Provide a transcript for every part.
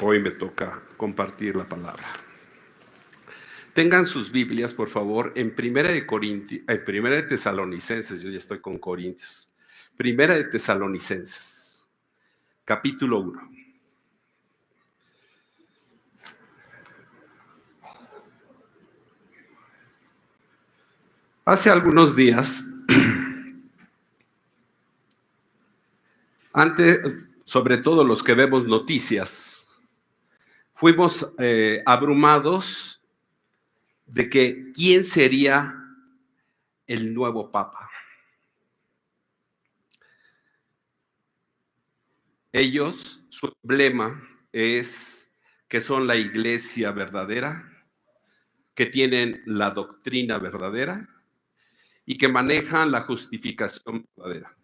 Hoy me toca compartir la palabra. Tengan sus Biblias, por favor, en Primera de Tesalonicenses. Yo ya estoy con Corintios. Primera de Tesalonicenses, capítulo 1. Hace algunos días, sobre todo los que vemos noticias, fuimos abrumados de que quién sería el nuevo Papa. Ellos, su emblema es que son la iglesia verdadera, que tienen la doctrina verdadera y que manejan la justificación verdadera.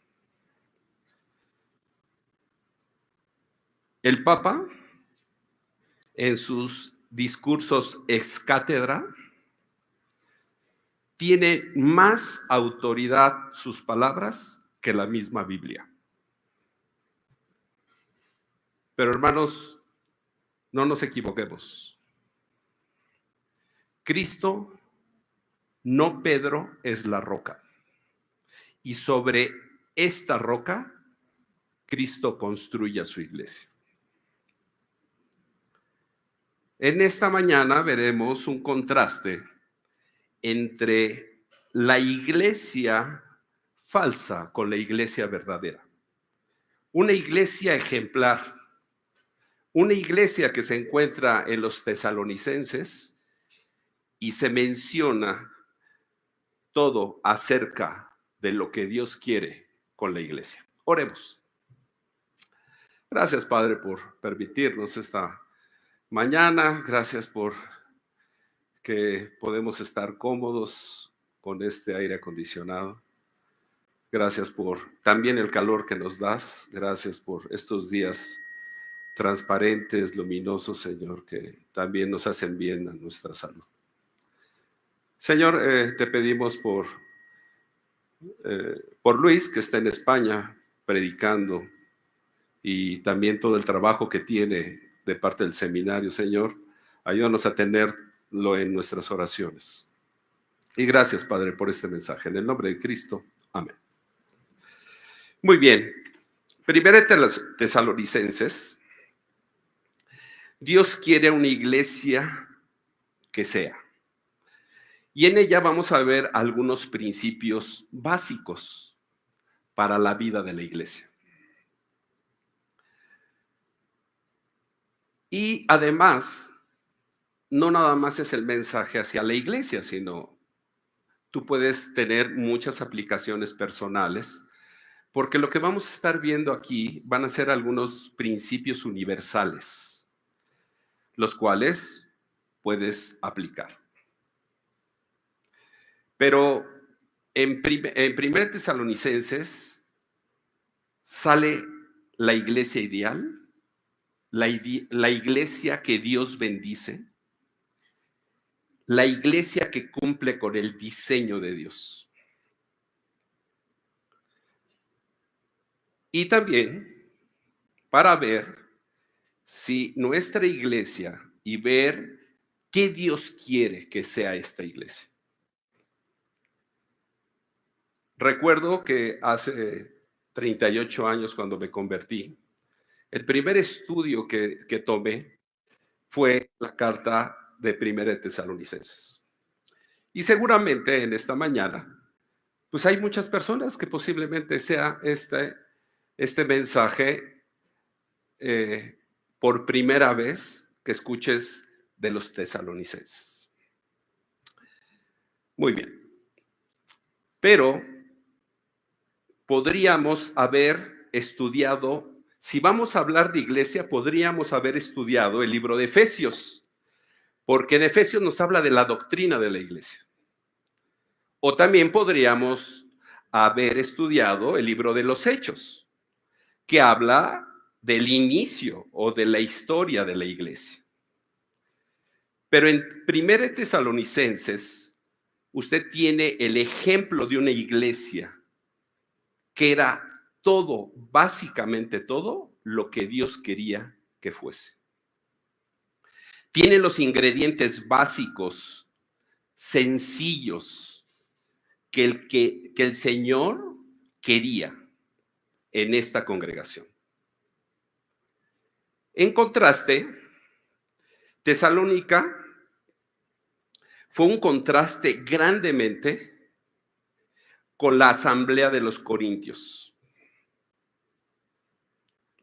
El Papa, en sus discursos ex cátedra, tiene más autoridad sus palabras que la misma Biblia. Pero hermanos, no nos equivoquemos. Cristo, no Pedro, es la roca. Y sobre esta roca, Cristo construye a su iglesia. En esta mañana veremos un contraste entre la iglesia falsa con la iglesia verdadera. Una iglesia ejemplar, una iglesia que se encuentra en los tesalonicenses y se menciona todo acerca de lo que Dios quiere con la iglesia. Oremos. Gracias, Padre, por permitirnos esta mañana. Gracias por que podemos estar cómodos con este aire acondicionado. Gracias por también el calor que nos das. Gracias por estos días transparentes, luminosos, Señor, que también nos hacen bien a nuestra salud. Señor, te pedimos por Luis, que está en España predicando, y también todo el trabajo que tiene de parte del seminario. Señor, ayúdanos a tenerlo en nuestras oraciones. Y gracias, Padre, por este mensaje. En el nombre de Cristo, amén. Muy bien. Primera de Tesalonicenses. Dios quiere una iglesia que sea. Y en ella vamos a ver algunos principios básicos para la vida de la iglesia. Y además, no nada más es el mensaje hacia la iglesia, sino tú puedes tener muchas aplicaciones personales, porque lo que vamos a estar viendo aquí van a ser algunos principios universales, los cuales puedes aplicar. Pero en 1 Tesalonicenses sale la iglesia ideal, la iglesia que Dios bendice, la iglesia que cumple con el diseño de Dios. Y también para ver si nuestra iglesia y ver qué Dios quiere que sea esta iglesia. Recuerdo que hace 38 años, cuando me convertí, el primer estudio que tomé fue la carta de 1 Tesalonicenses. Y seguramente en esta mañana, pues hay muchas personas que posiblemente sea este mensaje por primera vez que escuches de los tesalonicenses. Muy bien. Pero podríamos haber estudiado, si vamos a hablar de iglesia, podríamos haber estudiado el libro de Efesios, porque en Efesios nos habla de la doctrina de la iglesia. O también podríamos haber estudiado el libro de los Hechos, que habla del inicio o de la historia de la iglesia. Pero en 1 Tesalonicenses, usted tiene el ejemplo de una iglesia que era todo, básicamente todo, lo que Dios quería que fuese. Tiene los ingredientes básicos, sencillos, que el Señor quería en esta congregación. En contraste, Tesalónica fue un contraste grandemente con la asamblea de los Corintios.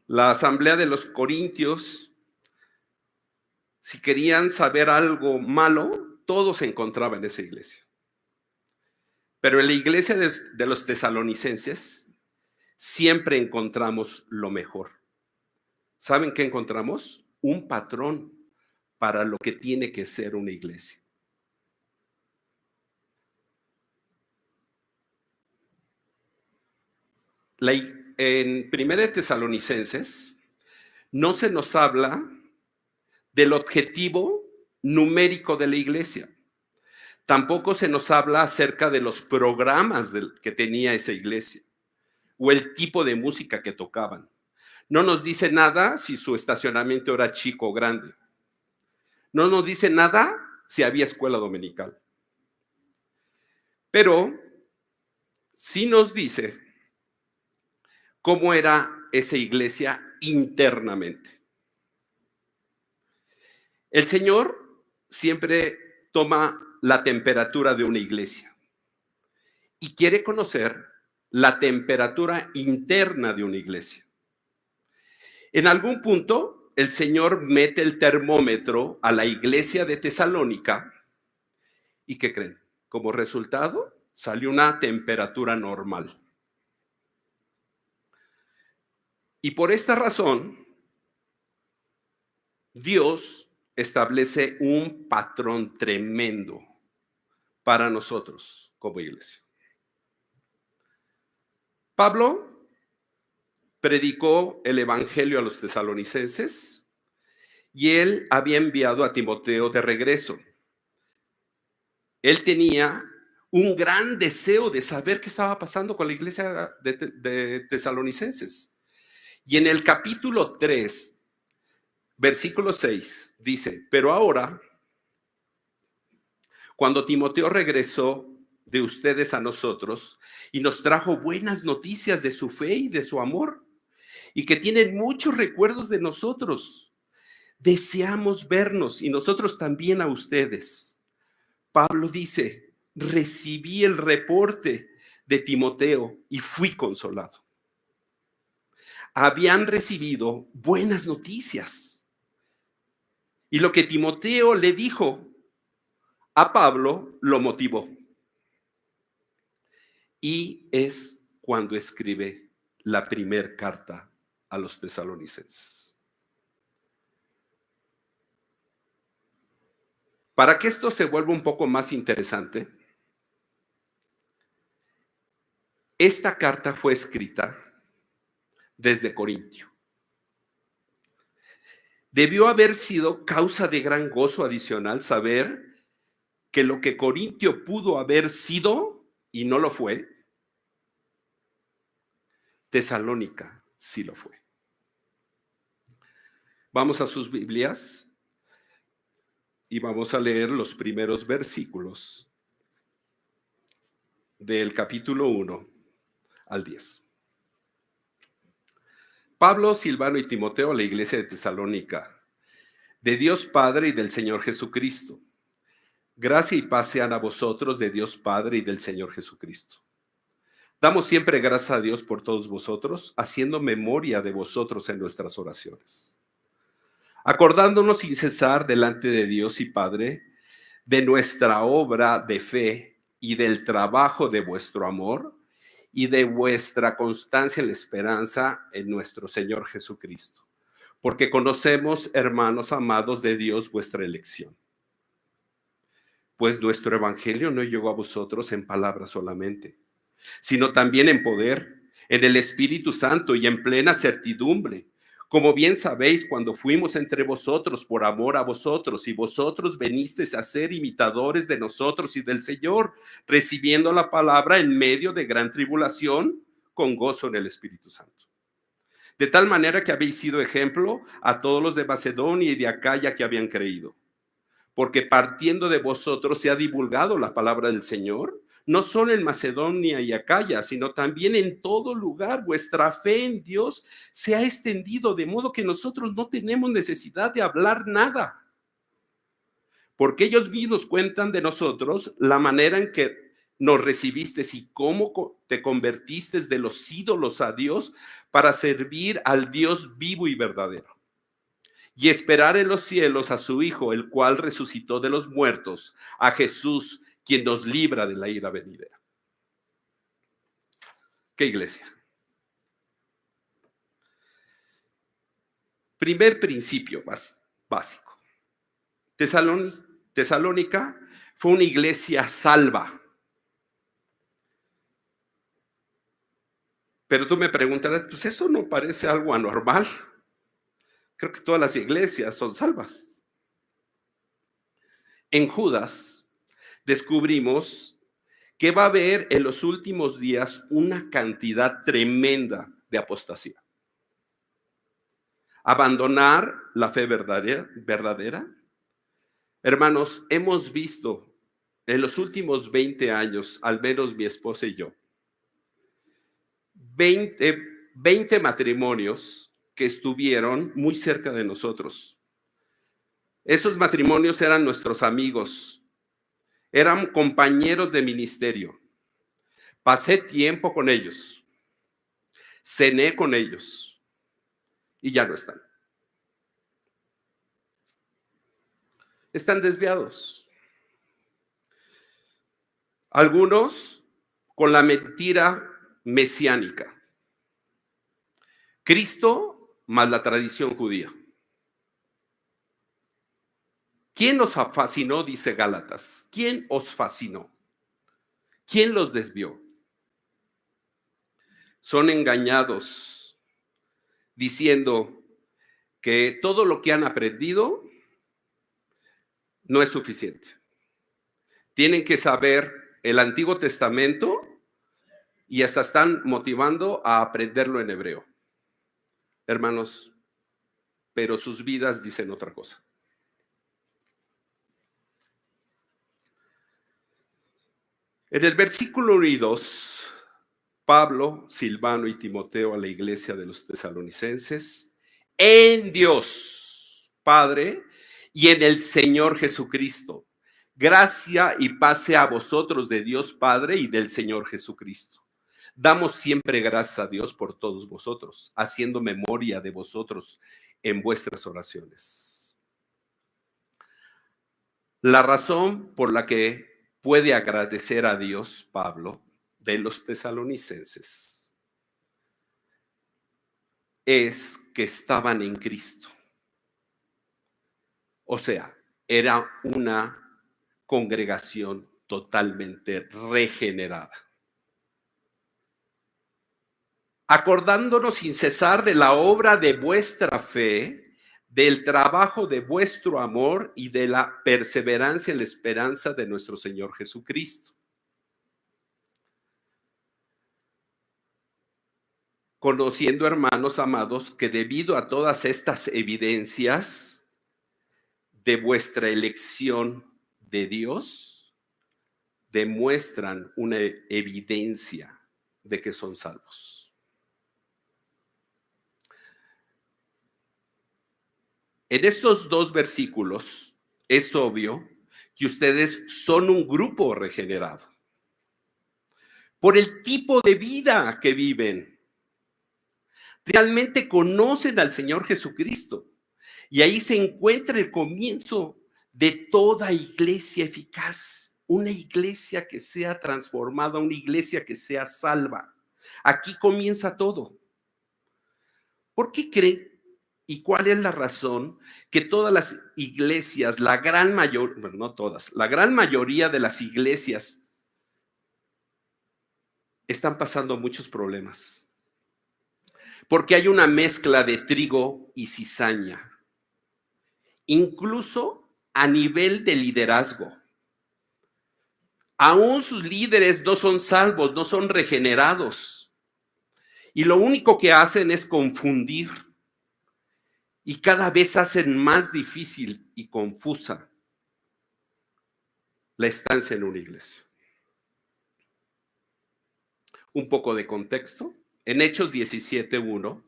La asamblea de los Corintios, si querían saber algo malo, todo se encontraba en esa iglesia. Pero en la iglesia de los tesalonicenses siempre encontramos lo mejor. ¿Saben qué encontramos? Un patrón para lo que tiene que ser una iglesia. En 1 Tesalonicenses no se nos habla del objetivo numérico de la iglesia. Tampoco se nos habla acerca de los programas que tenía esa iglesia o el tipo de música que tocaban. No nos dice nada si su estacionamiento era chico o grande. No nos dice nada si había escuela dominical. Pero sí nos dice cómo era esa iglesia internamente. El Señor siempre toma la temperatura de una iglesia y quiere conocer la temperatura interna de una iglesia. En algún punto, el Señor mete el termómetro a la iglesia de Tesalónica y ¿qué creen? Como resultado, salió una temperatura normal. Y por esta razón, Dios establece un patrón tremendo para nosotros como iglesia. Pablo predicó el evangelio a los tesalonicenses y él había enviado a Timoteo de regreso. Él tenía un gran deseo de saber qué estaba pasando con la iglesia de tesalonicenses. Y en el capítulo 3, versículo 6, dice, pero ahora, cuando Timoteo regresó de ustedes a nosotros y nos trajo buenas noticias de su fe y de su amor, y que tienen muchos recuerdos de nosotros, deseamos vernos y nosotros también a ustedes. Pablo dice, recibí el reporte de Timoteo y fui consolado. Habían recibido buenas noticias. Y lo que Timoteo le dijo a Pablo lo motivó. Y es cuando escribe la primera carta a los tesalonicenses. Para que esto se vuelva un poco más interesante, esta carta fue escrita desde Corintio. Debió haber sido causa de gran gozo adicional saber que lo que Corintio pudo haber sido y no lo fue, Tesalónica sí lo fue. Vamos a sus Biblias y vamos a leer los primeros versículos del capítulo 1 al 10. Pablo, Silvano y Timoteo a la iglesia de Tesalónica, de Dios Padre y del Señor Jesucristo. Gracia y paz sean a vosotros de Dios Padre y del Señor Jesucristo. Damos siempre gracias a Dios por todos vosotros, haciendo memoria de vosotros en nuestras oraciones, acordándonos sin cesar delante de Dios y Padre de nuestra obra de fe y del trabajo de vuestro amor y de vuestra constancia en la esperanza en nuestro Señor Jesucristo, porque conocemos, hermanos amados de Dios, vuestra elección. Pues nuestro evangelio no llegó a vosotros en palabras solamente, sino también en poder, en el Espíritu Santo y en plena certidumbre, como bien sabéis, cuando fuimos entre vosotros por amor a vosotros, y vosotros venisteis a ser imitadores de nosotros y del Señor, recibiendo la palabra en medio de gran tribulación, con gozo en el Espíritu Santo. De tal manera que habéis sido ejemplo a todos los de Macedonia y de Acaya que habían creído. porque partiendo de vosotros se ha divulgado la palabra del Señor, no solo en Macedonia y Acaya, sino también en todo lugar. Vuestra fe en Dios se ha extendido, de modo que nosotros no tenemos necesidad de hablar nada, porque ellos mismos cuentan de nosotros la manera en que nos recibiste y cómo te convertiste de los ídolos a Dios para servir al Dios vivo y verdadero, y esperar en los cielos a su Hijo, el cual resucitó de los muertos, a Jesús, quien nos libra de la ira venidera. ¿Qué iglesia? Primer principio básico. Tesalónica fue una iglesia salva. Pero tú me preguntarás, pues eso no parece algo anormal. Creo que todas las iglesias son salvas. En Judas descubrimos que va a haber en los últimos días una cantidad tremenda de apostasía. Abandonar la fe verdadera. Hermanos, hemos visto en los últimos 20 años, al menos mi esposa y yo, 20 matrimonios que estuvieron muy cerca de nosotros. Esos matrimonios eran nuestros amigos, eran compañeros de ministerio. Pasé tiempo con ellos, cené con ellos y ya no están. Están desviados. Algunos con la mentira mesiánica. Cristo más la tradición judía. ¿Quién os fascinó? Dice Gálatas. ¿Quién os fascinó? ¿Quién los desvió? Son engañados diciendo que todo lo que han aprendido no es suficiente. Tienen que saber el Antiguo Testamento y hasta están motivando a aprenderlo en hebreo. Hermanos, pero sus vidas dicen otra cosa. En el versículo 1 y 2, Pablo, Silvano y Timoteo a la iglesia de los tesalonicenses, en Dios Padre y en el Señor Jesucristo. Gracia y paz sea a vosotros de Dios Padre y del Señor Jesucristo. Damos siempre gracias a Dios por todos vosotros, haciendo memoria de vosotros en vuestras oraciones. La razón por la que puede agradecer a Dios, Pablo, de los tesalonicenses, es que estaban en Cristo. O sea, era una congregación totalmente regenerada. Acordándonos sin cesar de la obra de vuestra fe, del trabajo de vuestro amor y de la perseverancia en la esperanza de nuestro Señor Jesucristo. Conociendo, hermanos amados, que debido a todas estas evidencias de vuestra elección de Dios, demuestran una evidencia de que son salvos. En estos dos versículos es obvio que ustedes son un grupo regenerado por el tipo de vida que viven. Realmente conocen al Señor Jesucristo y ahí se encuentra el comienzo de toda iglesia eficaz, una iglesia que sea transformada, una iglesia que sea salva. Aquí comienza todo. ¿Por qué creen? ¿Y cuál es la razón que todas las iglesias, la gran mayoría, bueno, no todas, la gran mayoría de las iglesias están pasando muchos problemas? Porque hay una mezcla de trigo y cizaña, incluso a nivel de liderazgo. Aún sus líderes no son salvos, no son regenerados. Y lo único que hacen es confundir. Y cada vez hacen más difícil y confusa la estancia en una iglesia. Un poco de contexto. En Hechos 17:1,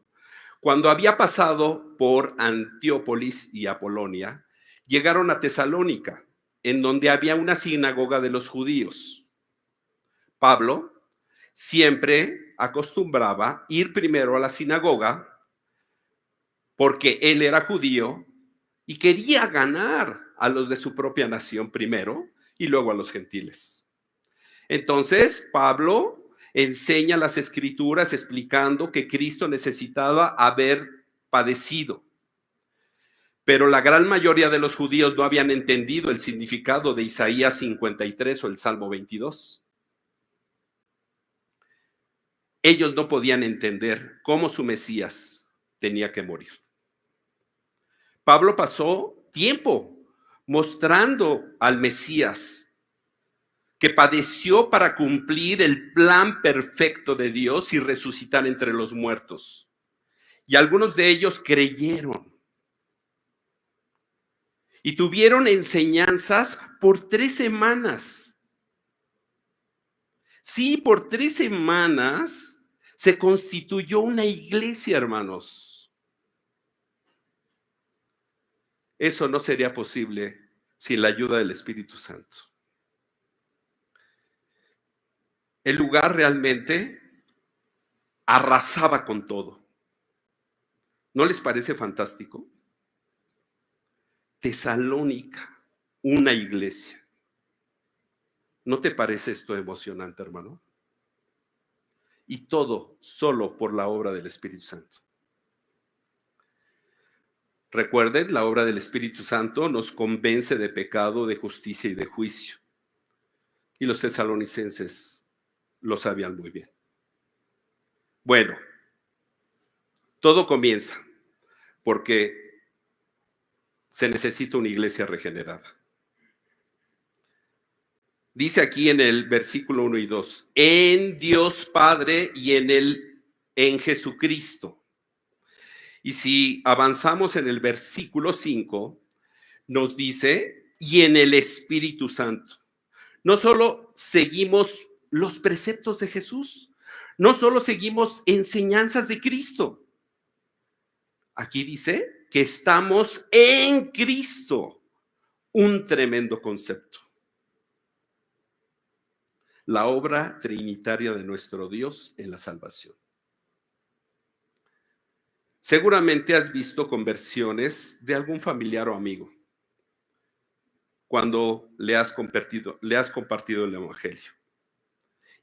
cuando había pasado por Antiópolis y Apolonia, llegaron a Tesalónica, en donde había una sinagoga de los judíos. Pablo siempre acostumbraba ir primero a la sinagoga porque él era judío y quería ganar a los de su propia nación primero y luego a los gentiles. Entonces, Pablo enseña las escrituras explicando que Cristo necesitaba haber padecido. Pero la gran mayoría de los judíos no habían entendido el significado de Isaías 53 o el Salmo 22. Ellos no podían entender cómo su Mesías tenía que morir. Pablo pasó tiempo mostrando al Mesías que padeció para cumplir el plan perfecto de Dios y resucitar entre los muertos. Y algunos de ellos creyeron. Y tuvieron enseñanzas por 3 semanas. Sí, por 3 semanas se constituyó una iglesia, hermanos. Eso no sería posible sin la ayuda del Espíritu Santo. El lugar realmente arrasaba con todo. ¿No les parece fantástico? Tesalónica, una iglesia. ¿No te parece esto emocionante, hermano? Y todo solo por la obra del Espíritu Santo. Recuerden, la obra del Espíritu Santo nos convence de pecado, de justicia y de juicio. Y los tesalonicenses lo sabían muy bien. Bueno, todo comienza porque se necesita una iglesia regenerada. Dice aquí en el versículo 1 y 2, en Dios Padre y en Jesucristo. Y si avanzamos en el versículo 5, nos dice, y en el Espíritu Santo. No solo seguimos los preceptos de Jesús, no solo seguimos enseñanzas de Cristo. Aquí dice que estamos en Cristo, un tremendo concepto. La obra trinitaria de nuestro Dios en la salvación. Seguramente has visto conversiones de algún familiar o amigo cuando le has compartido el evangelio.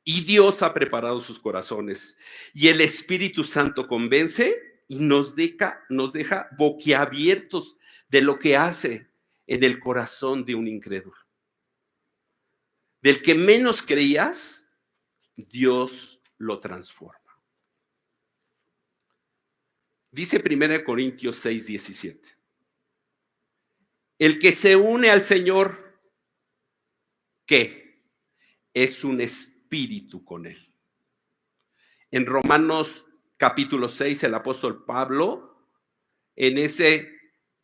Y Dios ha preparado sus corazones y el Espíritu Santo convence y nos deja boquiabiertos de lo que hace en el corazón de un incrédulo. Del que menos creías, Dios lo transforma. Dice 1 Corintios 6:17. El que se une al Señor, ¿qué? Es un espíritu con él. En Romanos capítulo 6, el apóstol Pablo, en ese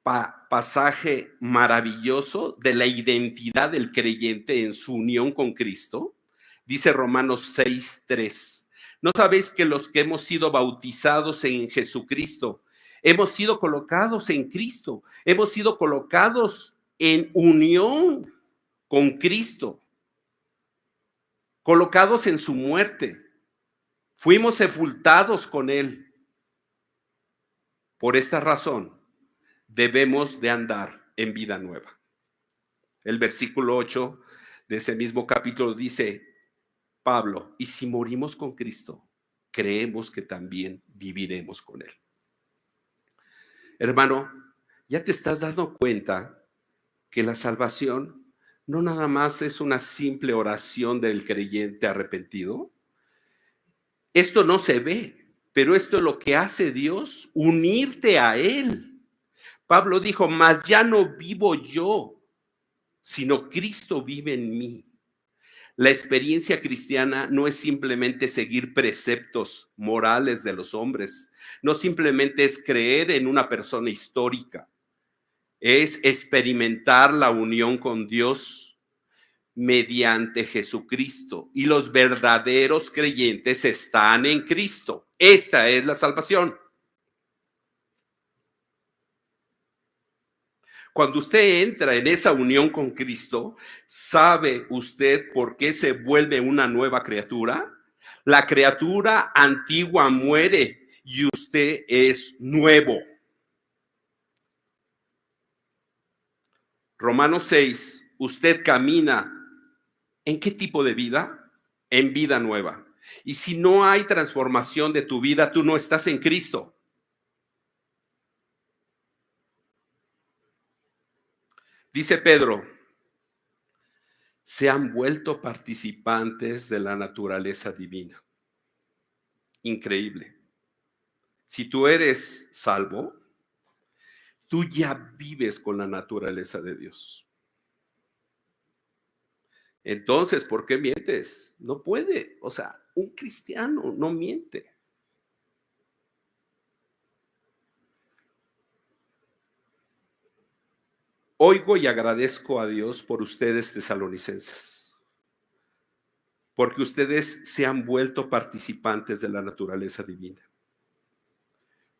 pasaje maravilloso de la identidad del creyente en su unión con Cristo, dice Romanos 6:3. ¿No sabéis que los que hemos sido bautizados en Jesucristo, hemos sido colocados en Cristo, hemos sido colocados en unión con Cristo, colocados en su muerte? Fuimos sepultados con él. Por esta razón, debemos de andar en vida nueva. El versículo 8 de ese mismo capítulo dice Pablo, y si morimos con Cristo, creemos que también viviremos con él. Hermano, ¿ya te estás dando cuenta que la salvación no nada más es una simple oración del creyente arrepentido? Esto no se ve, pero esto es lo que hace Dios, unirte a Él. Pablo dijo, mas ya no vivo yo, sino Cristo vive en mí. La experiencia cristiana no es simplemente seguir preceptos morales de los hombres, no simplemente es creer en una persona histórica, es experimentar la unión con Dios. mediante Jesucristo. Y los verdaderos creyentes están en Cristo. Esta es la salvación. Cuando usted entra en esa unión con Cristo, ¿sabe usted por qué se vuelve una nueva criatura? La criatura antigua muere y usted es nuevo. Romanos 6, usted camina. ¿En qué tipo de vida? En vida nueva. Y si no hay transformación de tu vida, tú no estás en Cristo. Dice Pedro, se han vuelto participantes de la naturaleza divina. Increíble. Si tú eres salvo, tú ya vives con la naturaleza de Dios. Entonces, ¿por qué mientes? No puede. O sea, un cristiano no miente. Oigo y agradezco a Dios por ustedes, tesalonicenses, porque ustedes se han vuelto participantes de la naturaleza divina.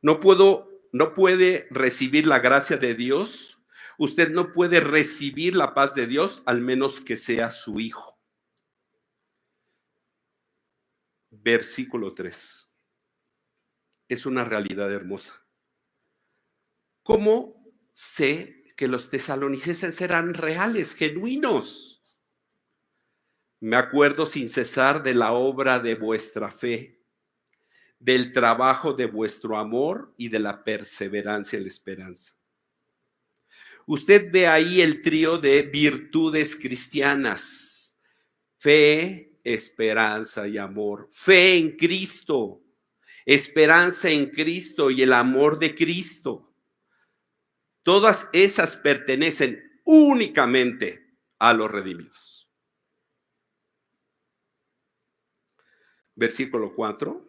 No puede recibir la gracia de Dios. Usted no puede recibir la paz de Dios al menos que sea su hijo. Versículo 3. Es una realidad hermosa. ¿Cómo sé que los tesalonicenses eran reales, genuinos? Me acuerdo sin cesar de la obra de vuestra fe, del trabajo de vuestro amor y de la perseverancia en la esperanza. Usted ve ahí el trío de virtudes cristianas: fe, esperanza y amor. Fe en Cristo, esperanza en Cristo y el amor de Cristo. Todas esas pertenecen únicamente a los redimidos. Versículo 4.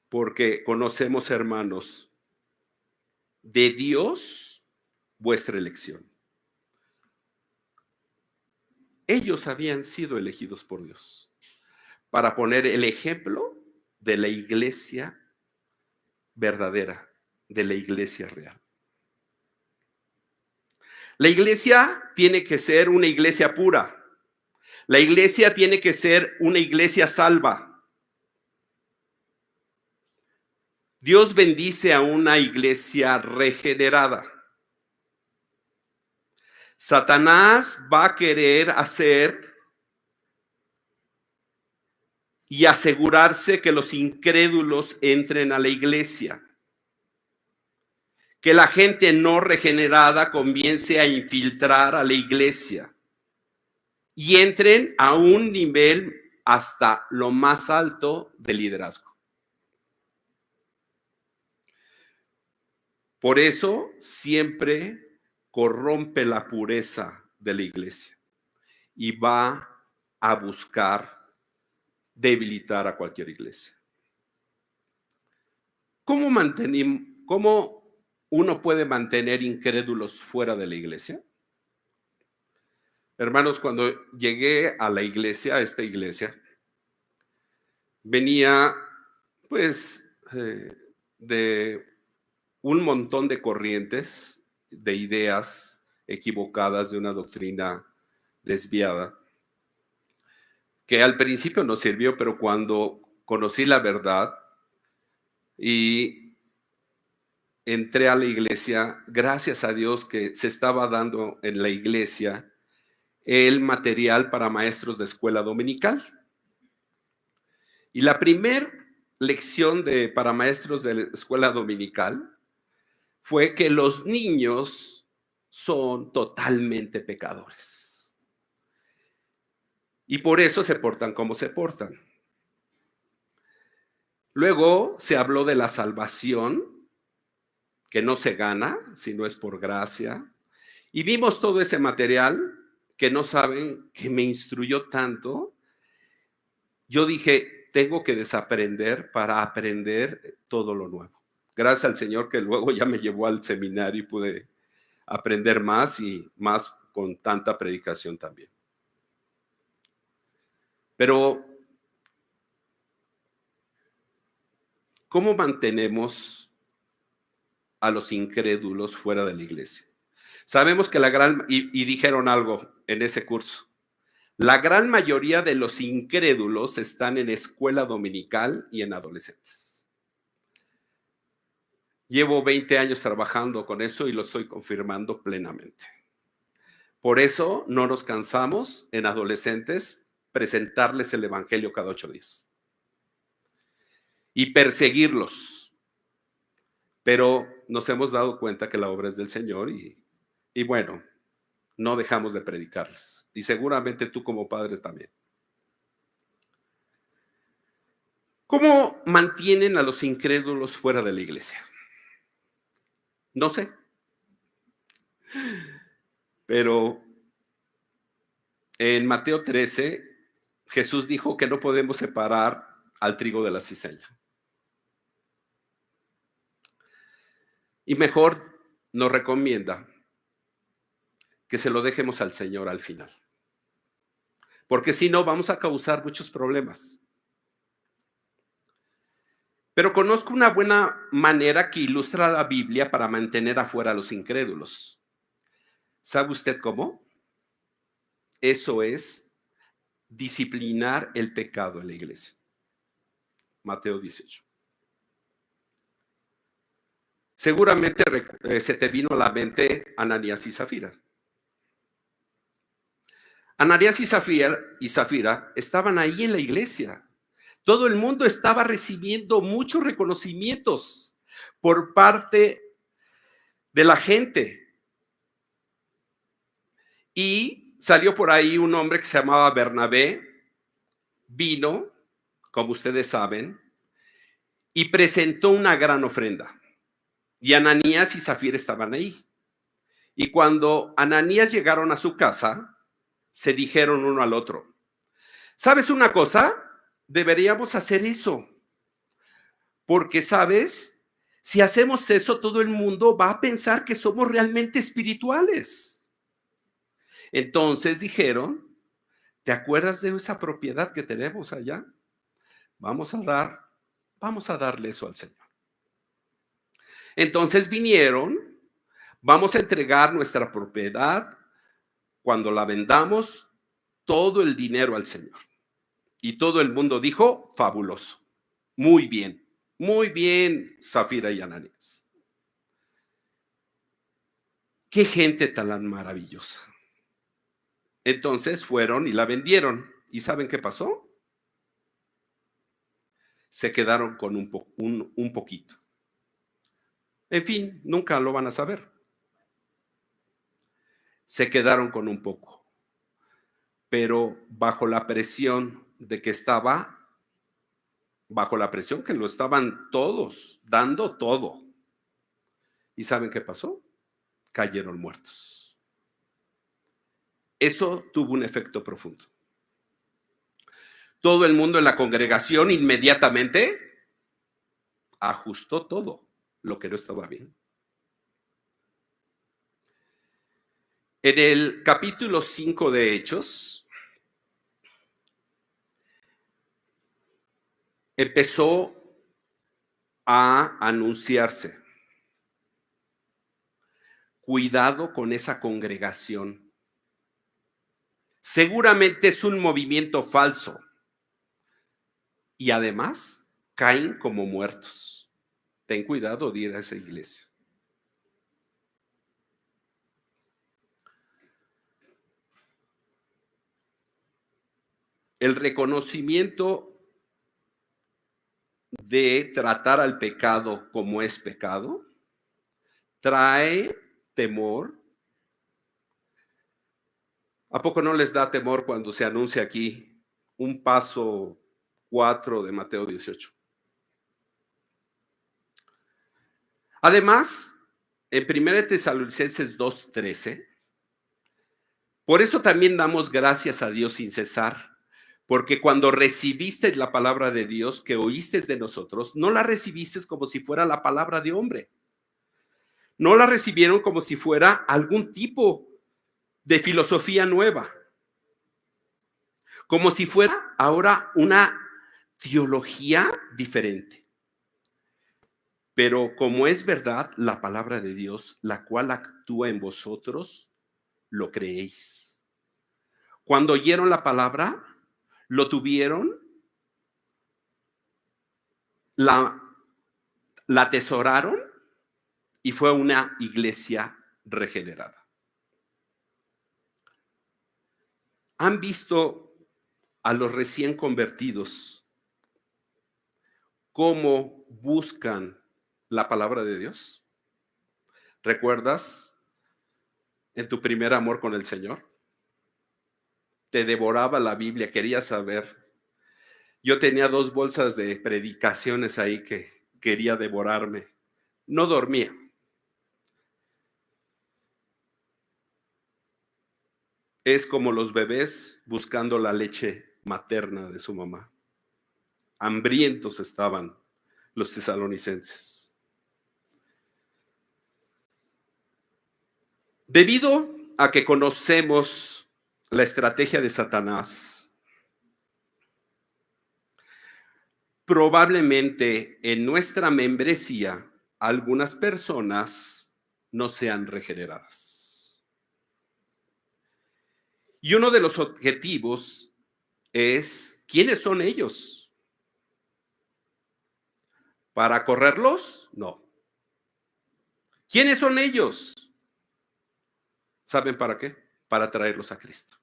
Porque conocemos, hermanos, de Dios vuestra elección. Ellos habían sido elegidos por Dios para poner el ejemplo de la iglesia verdadera, de la iglesia real. La iglesia tiene que ser una iglesia pura. La iglesia tiene que ser una iglesia salva. Dios bendice a una iglesia regenerada. Satanás va a querer hacer y asegurarse que los incrédulos entren a la iglesia, que la gente no regenerada comience a infiltrar a la iglesia y entren a un nivel hasta lo más alto de liderazgo. Por eso siempre corrompe la pureza de la iglesia y va a buscar debilitar a cualquier iglesia. ¿Cómo uno puede mantener incrédulos fuera de la iglesia? Hermanos, cuando llegué a la iglesia, a esta iglesia, venía pues de un montón de corrientes, de ideas equivocadas, de una doctrina desviada, que al principio no sirvió, pero cuando conocí la verdad y entré a la iglesia, gracias a Dios que se estaba dando en la iglesia el material para maestros de escuela dominical. Y la primera lección para maestros de la escuela dominical fue que los niños son totalmente pecadores. Y por eso se portan como se portan. Luego se habló de la salvación, que no se gana, sino es por gracia. Y vimos todo ese material que no saben, que me instruyó tanto. Yo dije, tengo que desaprender para aprender todo lo nuevo. Gracias al Señor que luego ya me llevó al seminario y pude aprender más y más con tanta predicación también. Pero, ¿cómo mantenemos a los incrédulos fuera de la iglesia? Sabemos que y dijeron algo en ese curso, la gran mayoría de los incrédulos están en escuela dominical y en adolescentes. Llevo 20 años trabajando con eso y lo estoy confirmando plenamente. Por eso no nos cansamos en adolescentes presentarles el evangelio cada 8 días y perseguirlos. Pero nos hemos dado cuenta que la obra es del Señor y bueno, no dejamos de predicarles. Y seguramente tú como padre también. ¿Cómo mantienen a los incrédulos fuera de la iglesia? No sé. Pero en Mateo 13, Jesús dijo que no podemos separar al trigo de la cizaña. Y mejor nos recomienda que se lo dejemos al Señor al final. Porque si no, vamos a causar muchos problemas. Pero conozco una buena manera que ilustra la Biblia para mantener afuera a los incrédulos. ¿Sabe usted cómo? Eso es disciplinar el pecado en la iglesia. Mateo 18. Seguramente se te vino a la mente Ananías y Zafira. Ananías y Zafira estaban ahí en la iglesia. Todo el mundo estaba recibiendo muchos reconocimientos por parte de la gente. Y salió por ahí un hombre que se llamaba Bernabé, vino, como ustedes saben, y presentó una gran ofrenda. Y Ananías y Zafira estaban ahí. Y cuando Ananías llegaron a su casa, se dijeron uno al otro, ¿sabes una cosa? Deberíamos hacer eso. Porque, ¿sabes? Si hacemos eso, todo el mundo va a pensar que somos realmente espirituales. Entonces dijeron, ¿te acuerdas de esa propiedad que tenemos allá? Vamos a darle eso al Señor. Entonces vinieron, vamos a entregar nuestra propiedad, cuando la vendamos, todo el dinero al Señor. Y todo el mundo dijo, fabuloso, muy bien, Zafira y Ananías. Qué gente tan maravillosa. Entonces fueron y la vendieron. ¿Y saben qué pasó? Se quedaron con un poquito. En fin, nunca lo van a saber. Se quedaron con un poco. Pero bajo la presión de que bajo la presión que lo estaban todos dando todo. ¿Y saben qué pasó? Cayeron muertos. Eso tuvo un efecto profundo. Todo el mundo en la congregación inmediatamente ajustó todo lo que no estaba bien. En el capítulo 5 de Hechos, empezó a anunciarse. Cuidado con esa congregación. Seguramente es un movimiento falso. Y además, caen como muertos. Ten cuidado de ir a esa iglesia. El reconocimiento de tratar al pecado como es pecado trae temor. ¿A poco no les da temor cuando se anuncia aquí un paso 4 de Mateo 18? Además, en 1 Tesalonicenses 2:13, por eso también damos gracias a Dios sin cesar, porque cuando recibiste la palabra de Dios que oíste de nosotros, no la recibiste como si fuera la palabra de hombre. no la recibieron como si fuera algún tipo de filosofía nueva, como si fuera ahora una teología diferente. Pero como es verdad la palabra de Dios, la cual actúa en vosotros, lo creéis. Cuando oyeron la palabra, lo tuvieron, la atesoraron y fue una iglesia regenerada. ¿Han visto a los recién convertidos cómo buscan la palabra de Dios? ¿Recuerdas en tu primer amor con el Señor? Te devoraba la Biblia, querías saber. Yo tenía 2 bolsas de predicaciones ahí que quería devorarme. No dormía. Es como los bebés buscando la leche materna de su mamá. Hambrientos estaban los tesalonicenses. Debido a que conocemos la estrategia de Satanás, probablemente en nuestra membresía algunas personas no sean regeneradas. Y uno de los objetivos es, ¿quiénes son ellos? ¿Para correrlos? No. ¿Quiénes son ellos? ¿Saben para qué? Para traerlos a Cristo.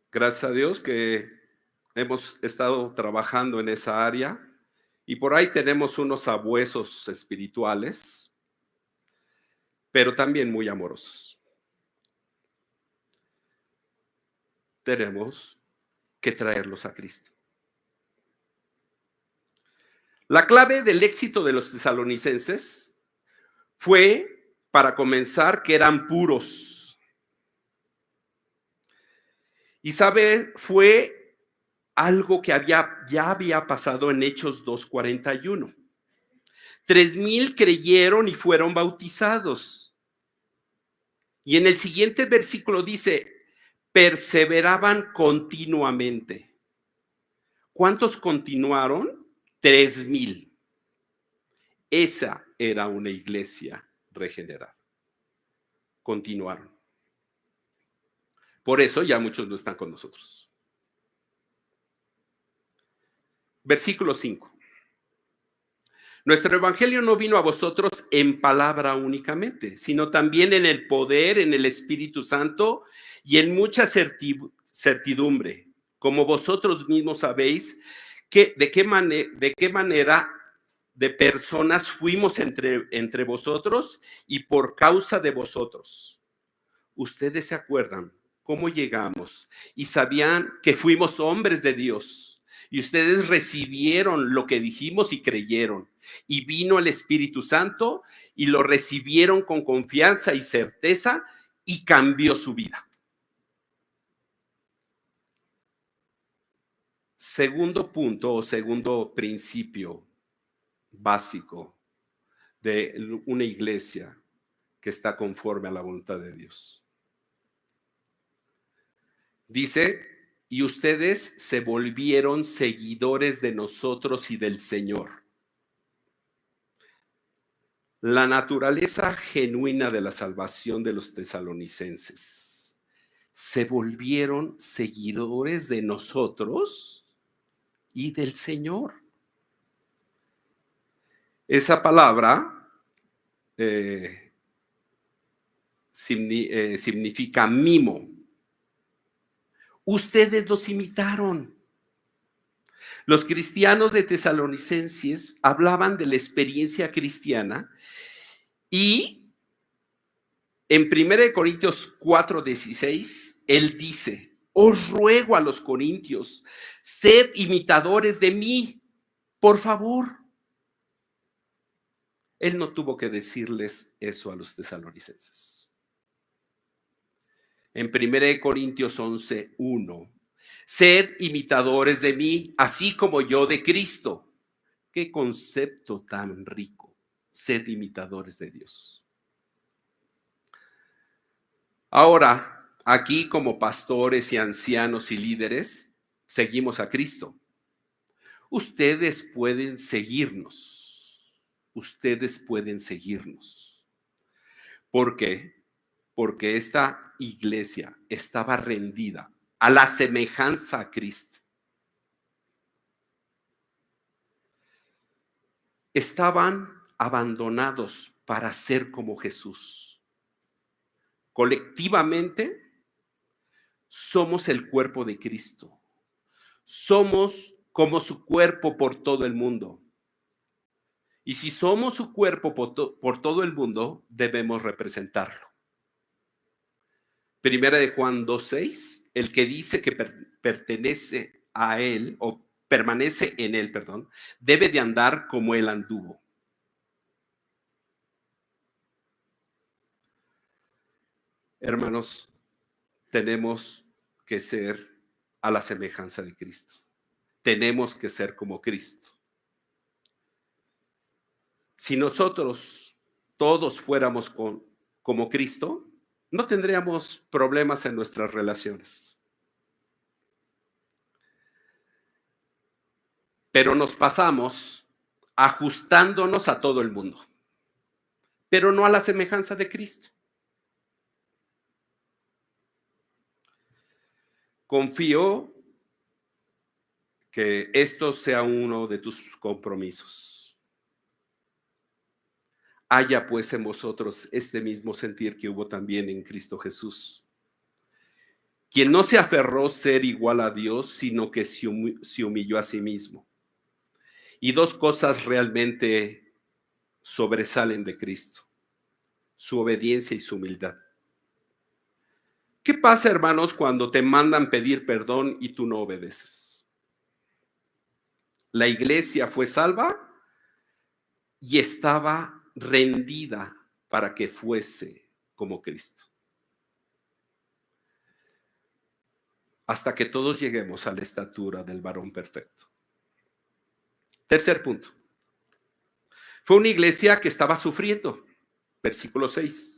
Gracias a Dios que hemos estado trabajando en esa área y por ahí tenemos unos sabuesos espirituales, pero también muy amorosos. Tenemos que traerlos a Cristo. La clave del éxito de los tesalonicenses fue, para comenzar, que eran puros. Y sabe, fue algo que ya había pasado en Hechos 2:41. 3,000 creyeron y fueron bautizados. Y en el siguiente versículo dice, perseveraban continuamente. ¿Cuántos continuaron? 3,000. Esa era una iglesia regenerada. Continuaron. Por eso ya muchos no están con nosotros. Versículo 5. Nuestro evangelio no vino a vosotros en palabra únicamente, sino también en el poder, en el Espíritu Santo y en mucha certidumbre, como vosotros mismos sabéis de qué manera de personas fuimos entre vosotros y por causa de vosotros. Ustedes se acuerdan cómo llegamos y sabían que fuimos hombres de Dios. Y ustedes recibieron lo que dijimos y creyeron. Y vino el Espíritu Santo y lo recibieron con confianza y certeza y cambió su vida. Segundo punto o segundo principio básico de una iglesia que está conforme a la voluntad de Dios. Dice, y ustedes se volvieron seguidores de nosotros y del Señor. La naturaleza genuina de la salvación de los tesalonicenses. Se volvieron seguidores de nosotros y del Señor. Esa palabra significa mimo. Ustedes los imitaron. Los cristianos de Tesalonicenses hablaban de la experiencia cristiana y en 1 Corintios 4:16, él dice, os ruego a los corintios, sed imitadores de mí, por favor. Él no tuvo que decirles eso a los tesalonicenses. En 1 Corintios 11:1, Sed imitadores de mí, así como yo de Cristo. Qué concepto tan rico. Sed imitadores de Dios. Ahora, aquí como pastores y ancianos y líderes, seguimos a Cristo. Ustedes pueden seguirnos. Ustedes pueden seguirnos. ¿Por qué? Porque esta iglesia estaba rendida a la semejanza a Cristo. Estaban abandonados para ser como Jesús. Colectivamente, somos el cuerpo de Cristo. Somos como su cuerpo por todo el mundo. Y si somos su cuerpo por todo el mundo, debemos representarlo. Primera de Juan 2:6, el que dice que pertenece a él o permanece en él, perdón, debe de andar como él anduvo. Hermanos, tenemos que ser a la semejanza de Cristo. Tenemos que ser como Cristo. Si nosotros todos fuéramos como Cristo, no tendríamos problemas en nuestras relaciones. Pero nos pasamos ajustándonos a todo el mundo, pero no a la semejanza de Cristo. Confío que esto sea uno de tus compromisos. Haya pues en vosotros este mismo sentir que hubo también en Cristo Jesús, quien no se aferró a ser igual a Dios, sino que se humilló a sí mismo. Y dos cosas realmente sobresalen de Cristo: su obediencia y su humildad. ¿Qué pasa, hermanos, cuando te mandan pedir perdón y tú no obedeces? La iglesia fue salva y estaba rendida para que fuese como Cristo. Hasta que todos lleguemos a la estatura del varón perfecto. Tercer punto. Fue una iglesia que estaba sufriendo. Versículo 6.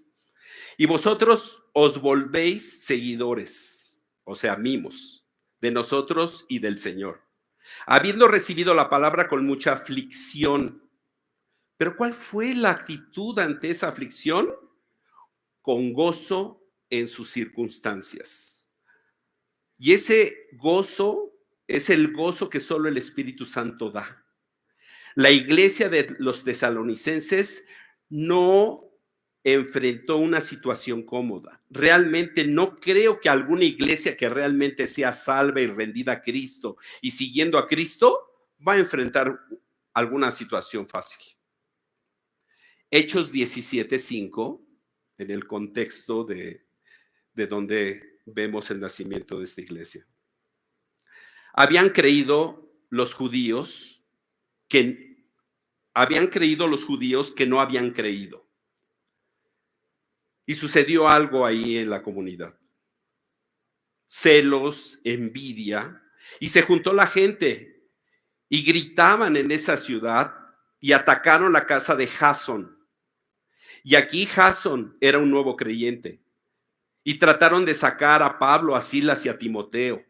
Y vosotros os volvéis seguidores, o sea, mimos, de nosotros y del Señor, habiendo recibido la palabra con mucha aflicción. Pero ¿cuál fue la actitud ante esa aflicción? Con gozo en sus circunstancias. Y ese gozo es el gozo que solo el Espíritu Santo da. La iglesia de los tesalonicenses no enfrentó una situación cómoda. Realmente no creo que alguna iglesia que realmente sea salva y rendida a Cristo y siguiendo a Cristo va a enfrentar alguna situación fácil. Hechos 17:5, en el contexto de donde vemos el nacimiento de esta iglesia. Habían creído los judíos que no habían creído. Y sucedió algo ahí en la comunidad. Celos, envidia, y se juntó la gente y gritaban en esa ciudad y atacaron la casa de Jasón. Y aquí Jasón era un nuevo creyente. Y trataron de sacar a Pablo, a Silas y a Timoteo.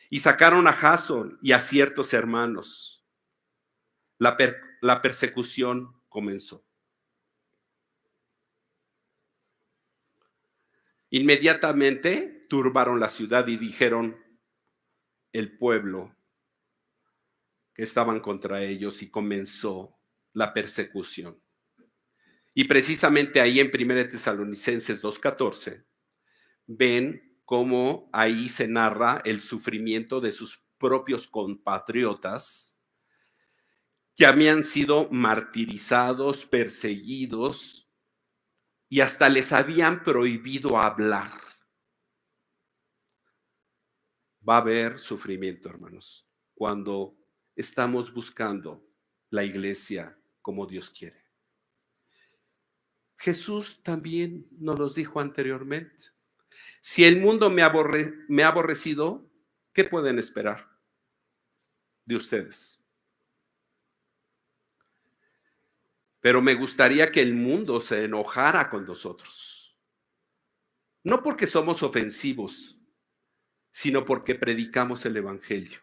Y sacaron a Jasón y a ciertos hermanos. La persecución comenzó. Inmediatamente turbaron la ciudad y dijeron el pueblo que estaban contra ellos, y comenzó la persecución. Y precisamente ahí en 1 Tesalonicenses 2:14 ven cómo ahí se narra el sufrimiento de sus propios compatriotas que habían sido martirizados, perseguidos y hasta les habían prohibido hablar. Va a haber sufrimiento, hermanos, cuando estamos buscando la iglesia como Dios quiere. Jesús también nos los dijo anteriormente. Si el mundo me ha aborrecido, ¿Qué pueden esperar de ustedes? Pero me gustaría que el mundo se enojara con nosotros. No porque somos ofensivos, sino porque predicamos el evangelio.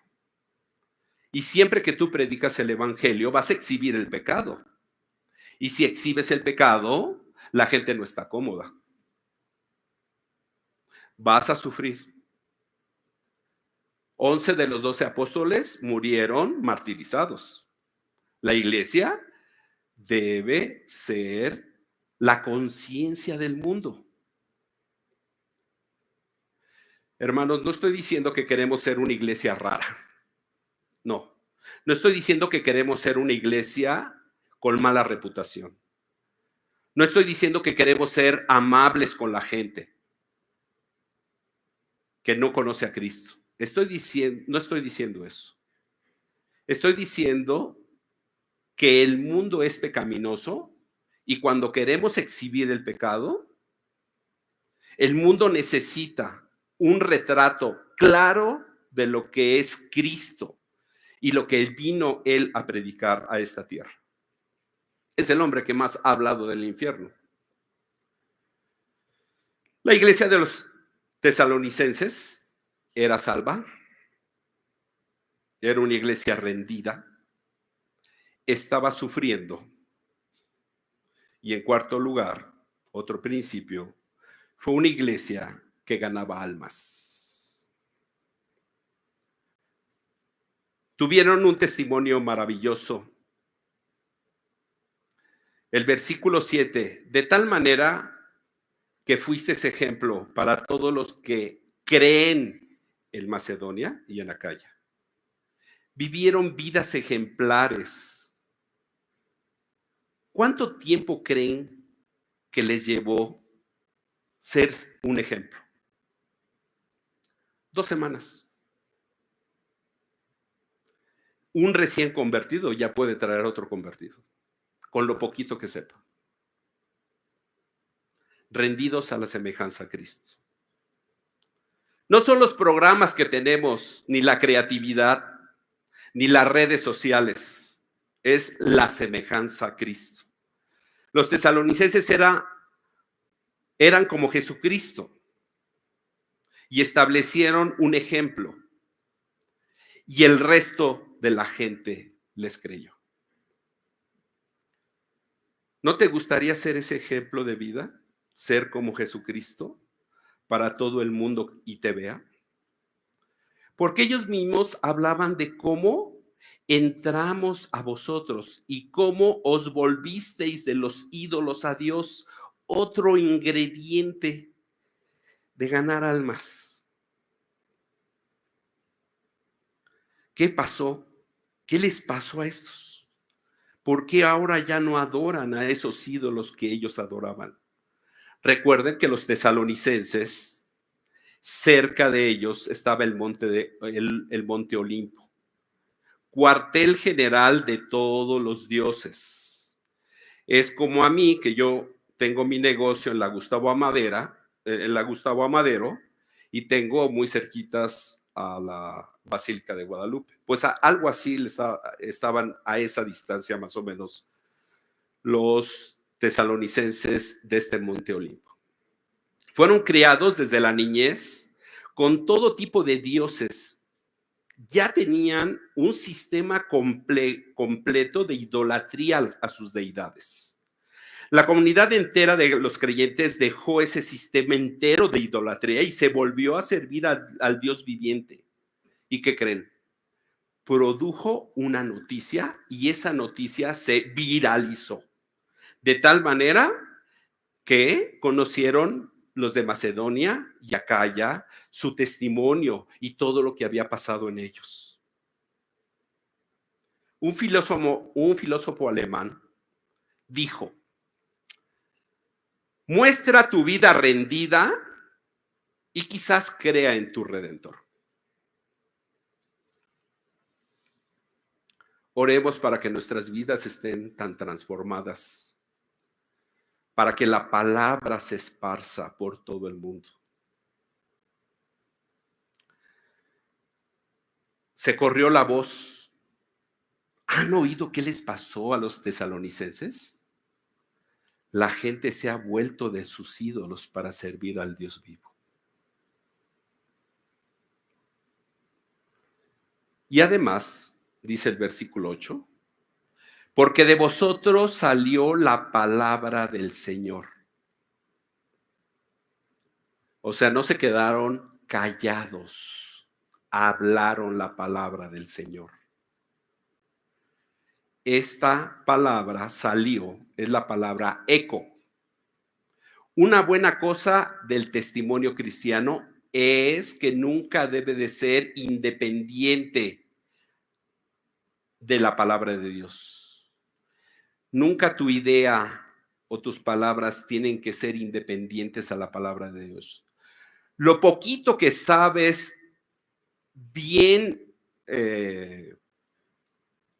Y siempre que tú predicas el evangelio, vas a exhibir el pecado. Y si exhibes el pecado, la gente no está cómoda. Vas a sufrir. 11 de los 12 apóstoles murieron martirizados. La iglesia debe ser la conciencia del mundo. Hermanos, no estoy diciendo que queremos ser una iglesia rara. No. No estoy diciendo que queremos ser una iglesia con mala reputación. No estoy diciendo que queremos ser amables con la gente que no conoce a Cristo. No estoy diciendo eso. Estoy diciendo que el mundo es pecaminoso y cuando queremos exhibir el pecado, el mundo necesita un retrato claro de lo que es Cristo y lo que vino él a predicar a esta tierra. Es el hombre que más ha hablado del infierno. La iglesia de los tesalonicenses era salva, era una iglesia rendida, estaba sufriendo. Y en cuarto lugar, otro principio, fue una iglesia que ganaba almas. Tuvieron un testimonio maravilloso. El versículo 7, de tal manera que fuiste ese ejemplo para todos los que creen en Macedonia y en Acaya. Vivieron vidas ejemplares. ¿Cuánto tiempo creen que les llevó ser un ejemplo? 2 semanas. Un recién convertido ya puede traer otro convertido, con lo poquito que sepa. Rendidos a la semejanza a Cristo. No son los programas que tenemos, ni la creatividad, ni las redes sociales. Es la semejanza a Cristo. Los tesalonicenses eran como Jesucristo y establecieron un ejemplo. Y el resto de la gente les creyó. ¿No te gustaría ser ese ejemplo de vida? Ser como Jesucristo para todo el mundo y te vea. Porque ellos mismos hablaban de cómo entramos a vosotros y cómo os volvisteis de los ídolos a Dios, otro ingrediente de ganar almas. ¿Qué pasó? ¿Qué les pasó a estos? ¿Por qué ahora ya no adoran a esos ídolos que ellos adoraban? Recuerden que los tesalonicenses, cerca de ellos estaba el monte Olimpo, cuartel general de todos los dioses. Es como a mí, que yo tengo mi negocio en la Gustavo Amadero, y tengo muy cerquitas a la Basílica de Guadalupe. Pues algo así estaban a esa distancia más o menos los tesalonicenses de este monte Olimpo. Fueron criados desde la niñez con todo tipo de dioses. Ya tenían un sistema completo de idolatría a sus deidades. La comunidad entera de los creyentes dejó ese sistema entero de idolatría y se volvió a servir al Dios viviente. ¿Y qué creen? Produjo una noticia y esa noticia se viralizó. De tal manera que conocieron los de Macedonia y Acaya su testimonio y todo lo que había pasado en ellos. Un filósofo alemán dijo: muestra tu vida rendida y quizás crea en tu Redentor. Oremos para que nuestras vidas estén tan transformadas, para que la palabra se esparza por todo el mundo. Se corrió la voz. ¿Han oído qué les pasó a los tesalonicenses? La gente se ha vuelto de sus ídolos para servir al Dios vivo. Y además, dice el versículo 8, porque de vosotros salió la palabra del Señor. O sea, no se quedaron callados, hablaron la palabra del Señor. Esta palabra salió, es la palabra eco. Una buena cosa del testimonio cristiano es que nunca debe de ser independiente de la palabra de Dios. Nunca tu idea o tus palabras tienen que ser independientes a la palabra de Dios. Lo poquito que sabes bien,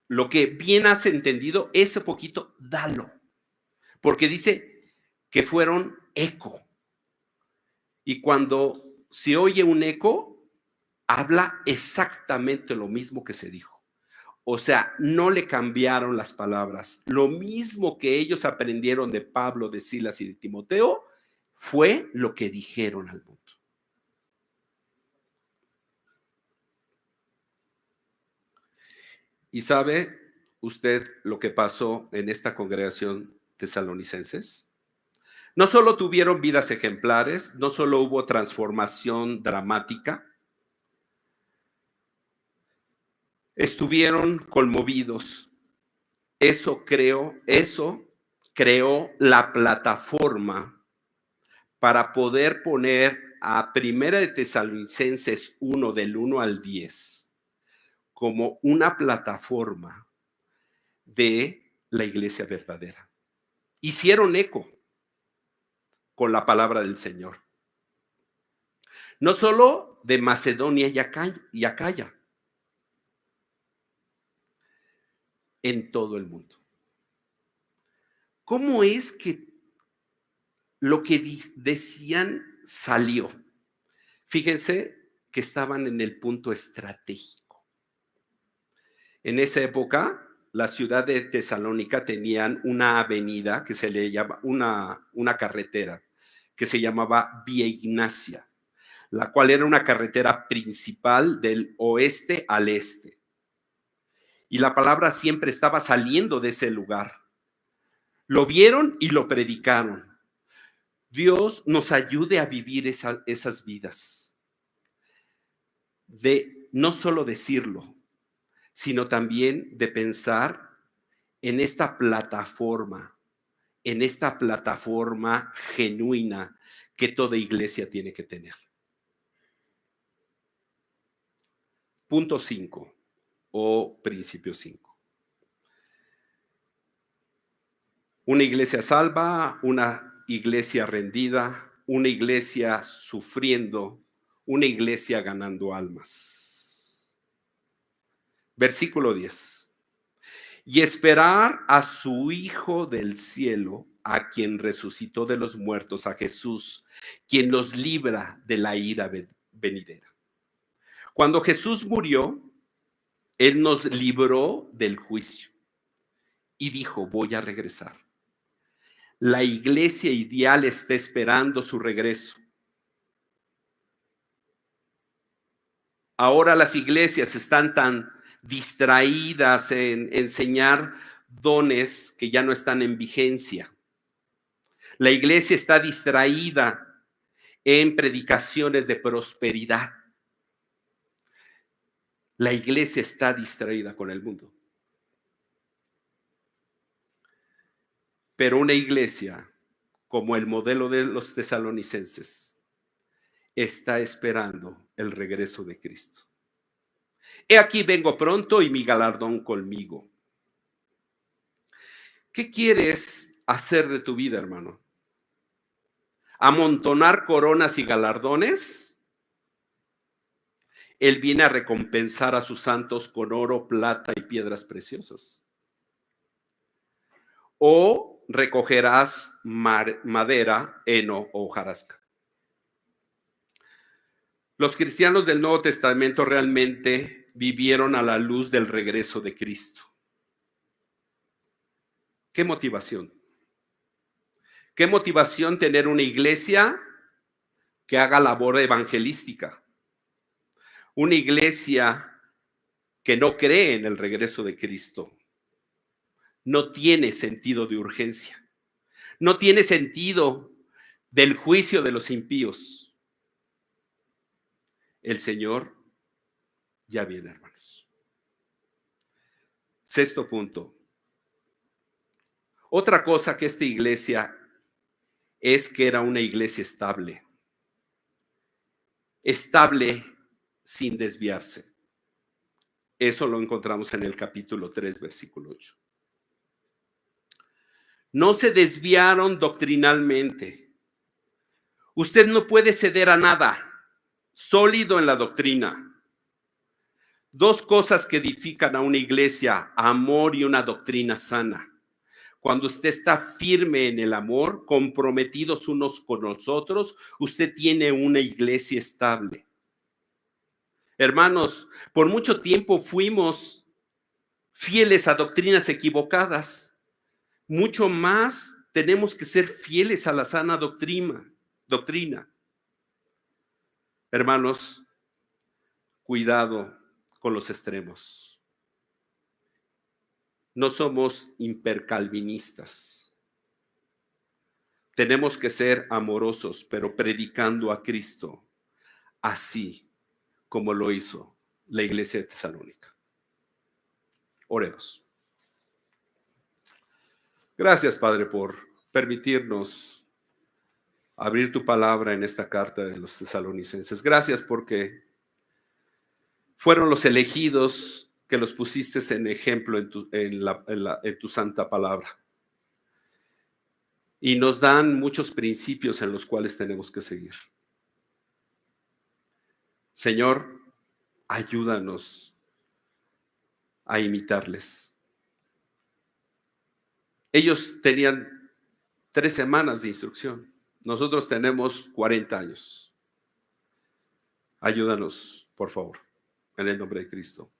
lo que bien has entendido, ese poquito, dalo. Porque dice que fueron eco. Y cuando se oye un eco, habla exactamente lo mismo que se dijo. O sea, no le cambiaron las palabras. Lo mismo que ellos aprendieron de Pablo, de Silas y de Timoteo, fue lo que dijeron al mundo. ¿Y sabe usted lo que pasó en esta congregación tesalonicenses? No solo tuvieron vidas ejemplares, no solo hubo transformación dramática, estuvieron conmovidos. Eso creó la plataforma para poder poner a Primera de Tesalonicenses 1 del 1 al 10 como una plataforma de la iglesia verdadera. Hicieron eco con la palabra del Señor. No solo de Macedonia y Acaya, en todo el mundo. ¿Cómo es que lo que decían salió? Fíjense que estaban en el punto estratégico. En esa época, la ciudad de Tesalónica tenían una avenida que se le llama una carretera que se llamaba Vía Ignacia, la cual era una carretera principal del oeste al este. Y la palabra siempre estaba saliendo de ese lugar. Lo vieron y lo predicaron. Dios nos ayude a vivir esas vidas. De no solo decirlo, sino también de pensar en esta plataforma genuina que toda iglesia tiene que tener. Punto 5 o principio 5. Una iglesia salva, una iglesia rendida, una iglesia sufriendo, una iglesia ganando almas. Versículo 10. Y esperar a su Hijo del cielo, a quien resucitó de los muertos, a Jesús, quien nos libra de la ira venidera. Cuando Jesús murió, Él nos libró del juicio y dijo, voy a regresar. La iglesia ideal está esperando su regreso. Ahora las iglesias están tan distraídas en enseñar dones que ya no están en vigencia. La iglesia está distraída en predicaciones de prosperidad. La iglesia está distraída con el mundo. Pero una iglesia como el modelo de los tesalonicenses está esperando el regreso de Cristo. He aquí vengo pronto y mi galardón conmigo. ¿Qué quieres hacer de tu vida, hermano? ¿Amontonar coronas y galardones? Él viene a recompensar a sus santos con oro, plata y piedras preciosas. ¿O recogerás madera, heno o hojarasca? Los cristianos del Nuevo Testamento realmente vivieron a la luz del regreso de Cristo. ¿Qué motivación? ¿Qué motivación tener una iglesia que haga labor evangelística? Una iglesia que no cree en el regreso de Cristo. No tiene sentido de urgencia. No tiene sentido del juicio de los impíos. El Señor ya viene, hermanos. Sexto punto. Otra cosa que esta iglesia es que era una iglesia estable. Estable sin desviarse. Eso lo encontramos en el capítulo 3, versículo 8. No se desviaron doctrinalmente. Usted no puede ceder a nada. Sólido en la doctrina. Dos cosas que edifican a una iglesia: amor y una doctrina sana. Cuando usted está firme en el amor, comprometidos unos con los otros, usted tiene una iglesia estable. Hermanos, por mucho tiempo fuimos fieles a doctrinas equivocadas. Mucho más tenemos que ser fieles a la sana doctrina. Hermanos, cuidado con los extremos. No somos hipercalvinistas. Tenemos que ser amorosos, pero predicando a Cristo, así como lo hizo la iglesia de Tesalónica. Oremos. Gracias, Padre, por permitirnos abrir tu palabra en esta carta de los tesalonicenses. Gracias porque fueron los elegidos que los pusiste en ejemplo en tu santa palabra. Y nos dan muchos principios en los cuales tenemos que seguir. Señor, ayúdanos a imitarles. Ellos tenían 3 semanas de instrucción. Nosotros tenemos 40 años. Ayúdanos, por favor, en el nombre de Cristo.